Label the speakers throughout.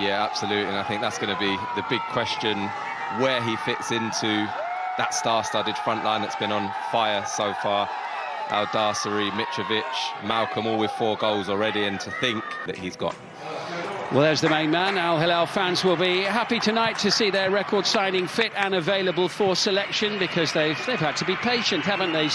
Speaker 1: Yeah, absolutely, and I think that's going to be the big question, where he fits into that star-studded front line that's been on fire so far. Al-Dasseri, Mitrovic, Malcolm, all with 4 goals already, and to think that he's got.
Speaker 2: Well, there's the main man. Al Hilal fans will be happy tonight to see their record signing fit and available for selection, because they've had to be patient, haven't they?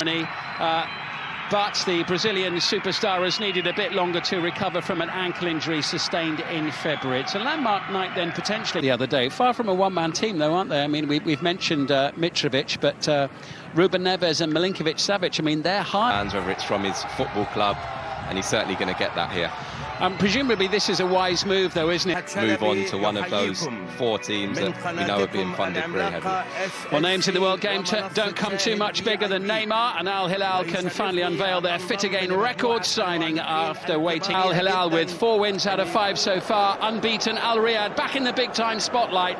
Speaker 2: But the Brazilian superstar has needed a bit longer to recover from an ankle injury sustained in February. It's a landmark night then, potentially, the other day. Far from a one-man team, though, aren't they? I mean, we've mentioned Mitrovic, but Ruben Neves and Milinkovic-Savic, I mean, they're high.
Speaker 1: Whether it's from his football club, and he's certainly going to get that here.
Speaker 2: Presumably this is a wise move, though, isn't it?
Speaker 1: Move on to one of those 4 teams that we know are being funded very heavily.
Speaker 2: Well, names in the World Game don't come too much bigger than Neymar, and Al Hilal can finally unveil their Fit Again record signing after waiting. Al Hilal with 4 wins out of 5 so far, unbeaten. Al Riyadh back in the big-time spotlight,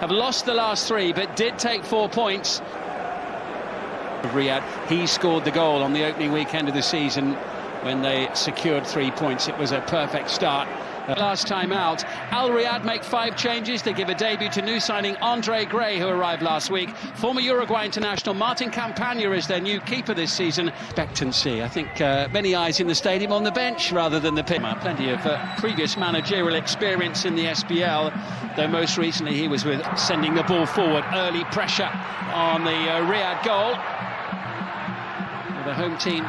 Speaker 2: have lost the last 3, but did take 4 points. Riyadh, he scored the goal on the opening weekend of the season when they secured 3 points. It was a perfect start. Last time out, Al Riyadh make 5 changes. They give a debut to new signing Andre Gray, who arrived last week. Former Uruguay international Martin Campagna is their new keeper this season. Expectancy, I think many eyes in the stadium on the bench rather than the pitch. Plenty of previous managerial experience in the SPL, though most recently he was with sending the ball forward. Early pressure on the Riyadh goal. The home team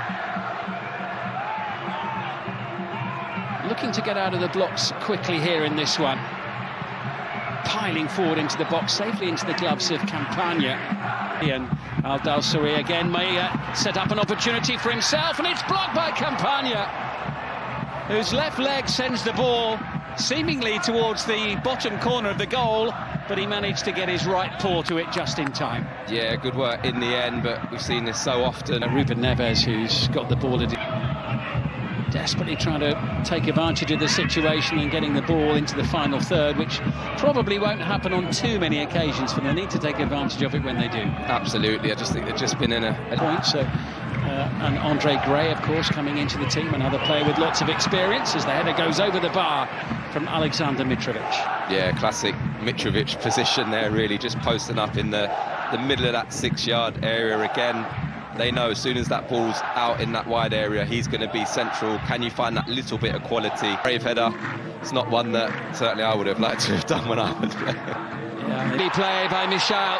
Speaker 2: looking to get out of the blocks quickly here in this one. Piling forward into the box, safely into the gloves of Campagna. And Al-Dasseri again may set up an opportunity for himself, and it's blocked by Campagna, whose left leg sends the ball seemingly towards the bottom corner of the goal, but he managed to get his right paw to it just in time.
Speaker 1: Yeah, good work in the end, but we've seen this so often.
Speaker 2: Ruben Neves, who's got the ball, desperately trying to take advantage of the situation and getting the ball into the final third, which probably won't happen on too many occasions, for they need to take advantage of it when they do.
Speaker 1: Absolutely, I just think they've just been in a
Speaker 2: point. So, and Andre Gray, of course, coming into the team, another player with lots of experience, as the header goes over the bar from Alexander Mitrovic.
Speaker 1: Yeah, classic Mitrovic position there, really, just posting up in the middle of that 6-yard area again. They know as soon as that ball's out in that wide area, he's going to be central. Can you find that little bit of quality? Brave header. It's not one that certainly I would have liked to have done when I was playing.
Speaker 2: Yeah, play by Michel.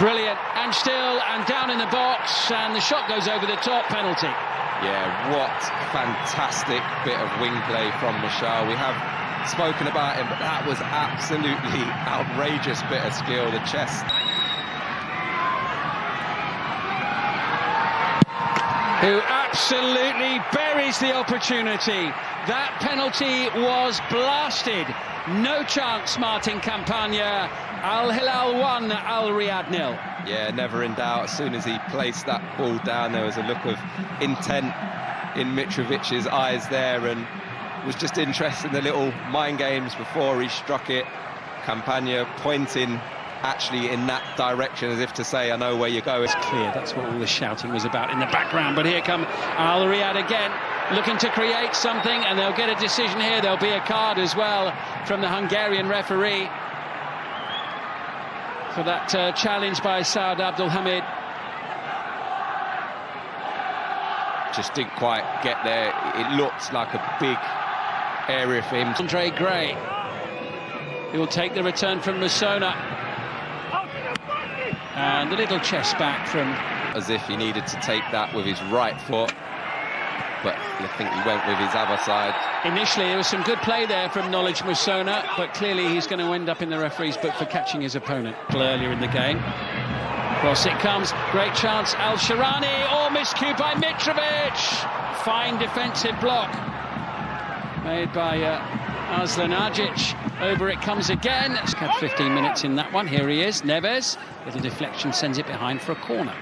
Speaker 2: Brilliant. And still, and down in the box, and the shot goes over the top. Penalty.
Speaker 1: Yeah, what fantastic bit of wing play from Michel. We have spoken about him, but that was absolutely outrageous bit of skill. The chest.
Speaker 2: Who absolutely buries the opportunity. That penalty was blasted. No chance, Martin Campagna. Al Hilal 1, Al Riyadh 0.
Speaker 1: Yeah, never in doubt. As soon as he placed that ball down, there was a look of intent in Mitrovic's eyes there, and was just interested in the little mind games before he struck it. Campagna pointing actually in that direction, as if to say, I know where you're going.
Speaker 2: It's clear, that's what all the shouting was about in the background. But here come Al Riyadh again, looking to create something, and they'll get a decision here. There'll be a card as well from the Hungarian referee for that challenge by Saad Abdulhamid.
Speaker 1: Just didn't quite get there. It looked like a big area for him.
Speaker 2: Andre Gray, he will take the return from Musona. And the little chest back from...
Speaker 1: As if he needed to take that with his right foot, but I think he went with his other side.
Speaker 2: Initially, there was some good play there from Knowledge Musona, but clearly he's going to end up in the referee's book for catching his opponent earlier in the game. Cross it comes, great chance, Al-Sharani, miscue by Mitrovic! Fine defensive block made by Aslan Agic. Over it comes again. It's had 15 minutes in that one. Here he is, Neves. Little deflection, sends it behind for a corner.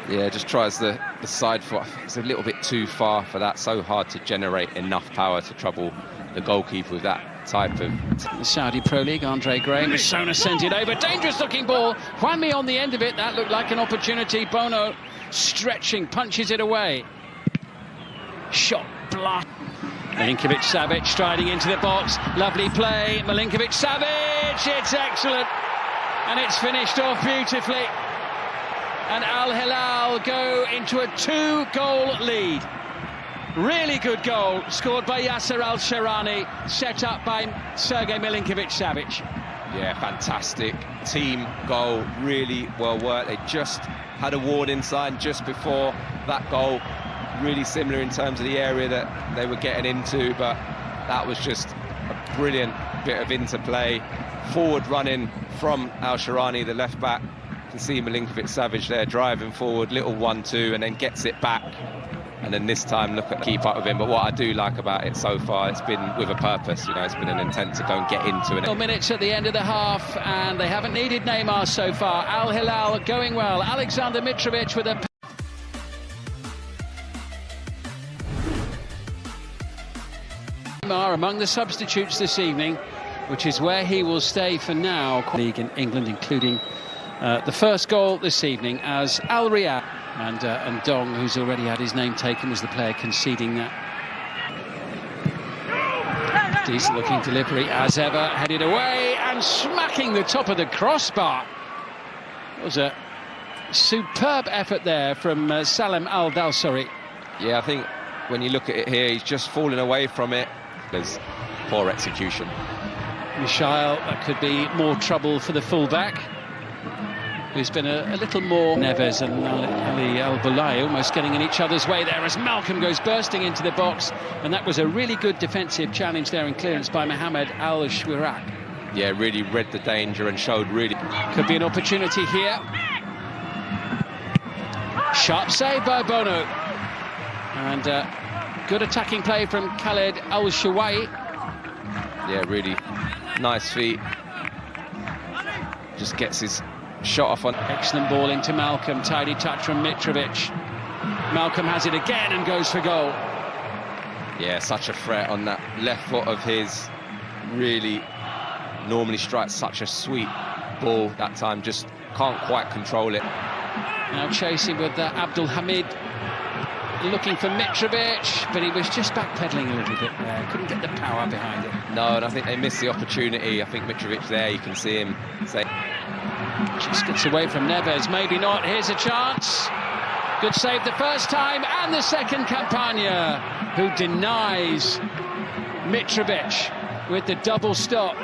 Speaker 1: Yeah, just tries the side foot. It's a little bit too far for that. So hard to generate enough power to trouble the goalkeeper with that type of...
Speaker 2: The Saudi Pro League, Andre Gray. Musona sends it over. Dangerous looking ball. Juanmi on the end of it. That looked like an opportunity. Bono stretching, punches it away. Shot, blast. Milinkovic-Savic striding into the box. Lovely play. Milinkovic-Savic. It's excellent. And it's finished off beautifully. And Al Hilal go into a 2-goal lead. Really good goal, scored by Yasser Al-Sharani, set up by Sergej Milinkovic-Savic.
Speaker 1: Yeah, fantastic team goal, really well worked. They just had a warning sign just before that goal. Really similar in terms of the area that they were getting into, but that was just a brilliant bit of interplay. Forward running from Al-Sharani, the left back. You can see Milinkovic-Savic there driving forward, little 1-2, and then gets it back. And then this time, look at the keep up with him. But what I do like about it so far, it's been with a purpose. You know, it's been an intent to go and get into it.
Speaker 2: Minutes at the end of the half, and they haven't needed Neymar so far. Al Hilal going well. Alexander Mitrovic with a... Neymar among the substitutes this evening, which is where he will stay for now. League in England, including the first goal this evening as Al Riyadh. And Dong, who's already had his name taken, was the player conceding that. Decent looking delivery as ever, headed away and smacking the top of the crossbar. It was a superb effort there from Salem Al-Dawsari.
Speaker 1: Yeah, I think when you look at it here, he's just falling away from it. There's poor execution.
Speaker 2: Michail, that could be more trouble for the fullback, who's been a little more. Neves and Ali Al-Bulai almost getting in each other's way there as Malcolm goes bursting into the box, and that was a really good defensive challenge there and clearance by Mohamed Al-Shwirak.
Speaker 1: Yeah, really read the danger and showed really...
Speaker 2: Could be an opportunity here. Sharp save by Bono. And good attacking play from Khaled Al-Shawai.
Speaker 1: Yeah, really nice feet. Just gets his shot off on...
Speaker 2: Excellent ball into Malcolm, tidy touch from Mitrovic. Malcolm has it again and goes for goal.
Speaker 1: Yeah, such a threat on that left foot of his. Really normally strikes such a sweet ball. That time just can't quite control it.
Speaker 2: Now chasing with Abdul Hamid, looking for Mitrovic, but he was just backpedaling a little bit there. Couldn't get the power behind it.
Speaker 1: No, and I think they missed the opportunity. I think Mitrovic there, you can see him say...
Speaker 2: Just gets away from Neves, maybe not. Here's a chance. Good save the first time, and the second. Campagna, who denies Mitrovic with the double stop.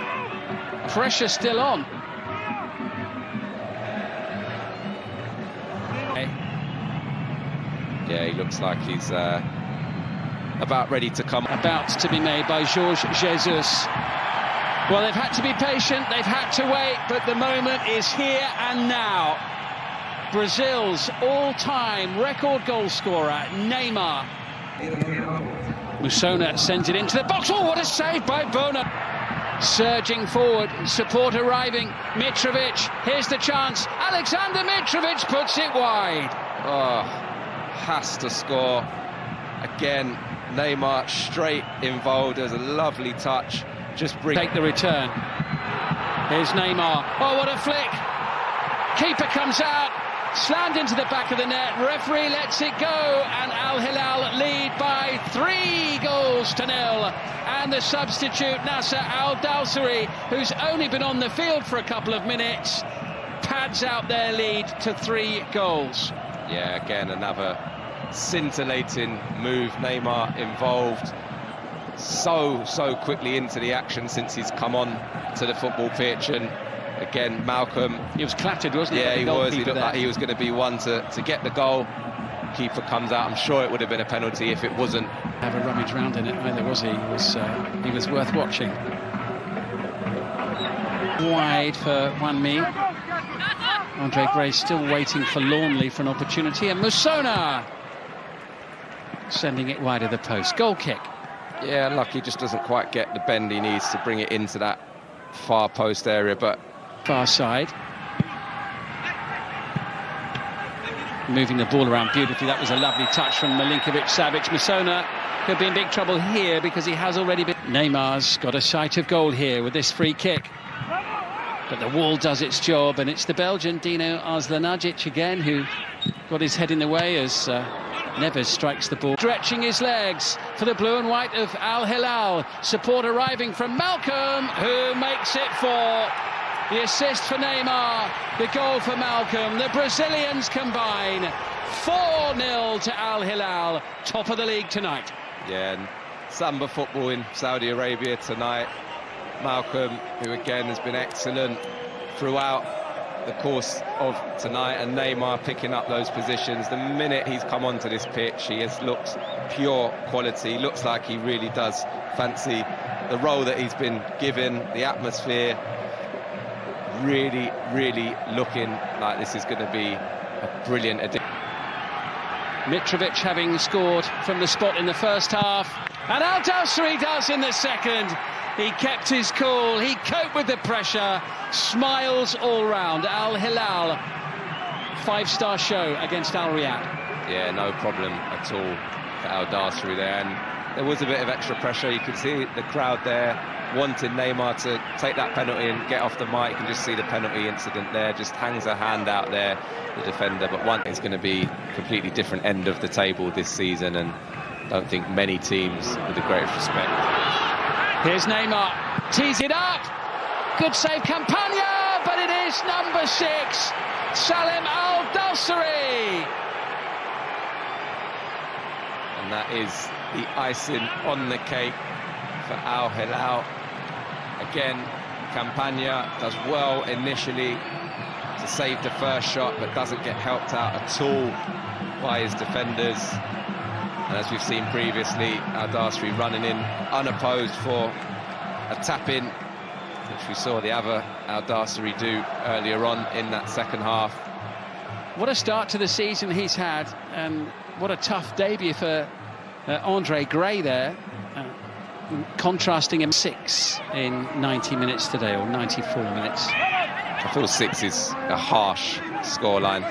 Speaker 2: Pressure still on.
Speaker 1: Yeah, he looks like he's about ready to come.
Speaker 2: About to be made by Jorge Jesus. Well, they've had to be patient, they've had to wait, but the moment is here and now. Brazil's all-time record goal scorer, Neymar. Musona sends it into the box. Oh, what a save by Bono. Surging forward, support arriving. Mitrovic, here's the chance. Alexander Mitrovic puts it wide.
Speaker 1: Oh, has to score. Again, Neymar straight involved. There's a lovely touch. Just
Speaker 2: take the return. Here's Neymar. Oh, what a flick. Keeper comes out, slammed into the back of the net. Referee lets it go, and Al Hilal lead by 3-0. And the substitute, Nasser Al-Dawsari, who's only been on the field for a couple of minutes, pads out their lead to 3 goals.
Speaker 1: Yeah, again, another scintillating move. Neymar involved so quickly into the action since he's come on to the football pitch. And again, Malcolm,
Speaker 2: he was clattered, wasn't he?
Speaker 1: Yeah, he was. He looked like he was going to be one to get the goal. Keeper comes out. I'm sure it would have been a penalty if it wasn't.
Speaker 2: Have a rummage round in it either, was he? He was worth watching. Wide for Wanmi. Andre Gray still waiting forlornly for an opportunity, and Musona sending it wide of the post. Goal kick.
Speaker 1: Yeah, lucky, just doesn't quite get the bend he needs to bring it into that far post area, but...
Speaker 2: Far side. Moving the ball around beautifully. That was a lovely touch from Milinkovic-Savic. Musona could be in big trouble here because he has already been... Neymar's got a sight of goal here with this free kick. But the wall does its job, and it's the Belgian Dino Arzlanagic again who got his head in the way as Neves strikes the ball, stretching his legs for the blue and white of Al Hilal. Support arriving from Malcolm, who makes it 4. The assist for Neymar, the goal for Malcolm. The Brazilians combine. 4-0 to Al Hilal, top of the league tonight.
Speaker 1: Yeah, and Samba football in Saudi Arabia tonight. Malcolm, who again has been excellent throughout the course of tonight, and Neymar picking up those positions. The minute he's come onto this pitch, he has looked pure quality. Looks like he really does fancy the role that he's been given, the atmosphere. Really, really looking like this is going to be a brilliant addition.
Speaker 2: Mitrovic having scored from the spot in the first half, and Al Dawsari does in the second. He kept his cool, he coped with the pressure, smiles all round. Al Hilal, 5-star show against Al Riyadh.
Speaker 1: Yeah, no problem at all for Al Dawsari there, and there was a bit of extra pressure. You could see the crowd there wanting Neymar to take that penalty and get off the mark. You can just see the penalty incident there, just hangs a hand out there, the defender. But one is going to be a completely different end of the table this season, and I don't think many teams, with the greatest respect.
Speaker 2: Here's Neymar, tees it up, good save Campagna, but it is number 6, Salim Al Dawsari.
Speaker 1: And that is the icing on the cake for Al Hilal. Again, Campagna does well initially to save the first shot, but doesn't get helped out at all by his defenders. And as we've seen previously, Al Dawsari running in unopposed for a tap-in, which we saw the other Al Dawsari do earlier on in that second half.
Speaker 2: What a start to the season he's had, and what a tough debut for Andre Gray there. Contrasting him 6 in 90 minutes today, or 94 minutes.
Speaker 1: I feel 6 is a harsh scoreline.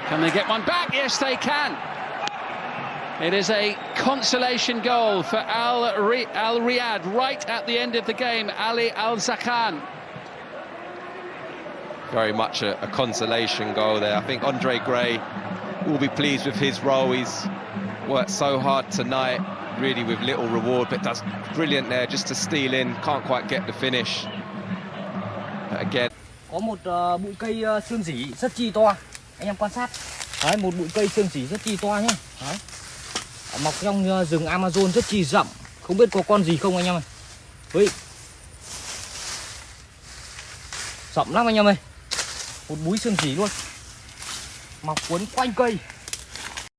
Speaker 2: Can they get one back? Yes, they can. It is a consolation goal for Al Riyadh right at the end of the game. Ali Al-Zakhan.
Speaker 1: Very much a consolation goal there. I think Andre Gray will be pleased with his role. He's worked so hard tonight, really with little reward, but does brilliant there just to steal in. Can't quite get the finish. But again,
Speaker 3: có một bụi cây xương rỉ rất chi to, anh em quan sát. Đấy, một bụi cây xương rỉ rất chi to nhá. Đấy. Mọc trong rừng Amazon rất chi rậm, không biết có con gì không anh em ơi. Ui. Rậm lắm anh em ơi. Một búi xương rỉ luôn. Mọc quấn quanh cây.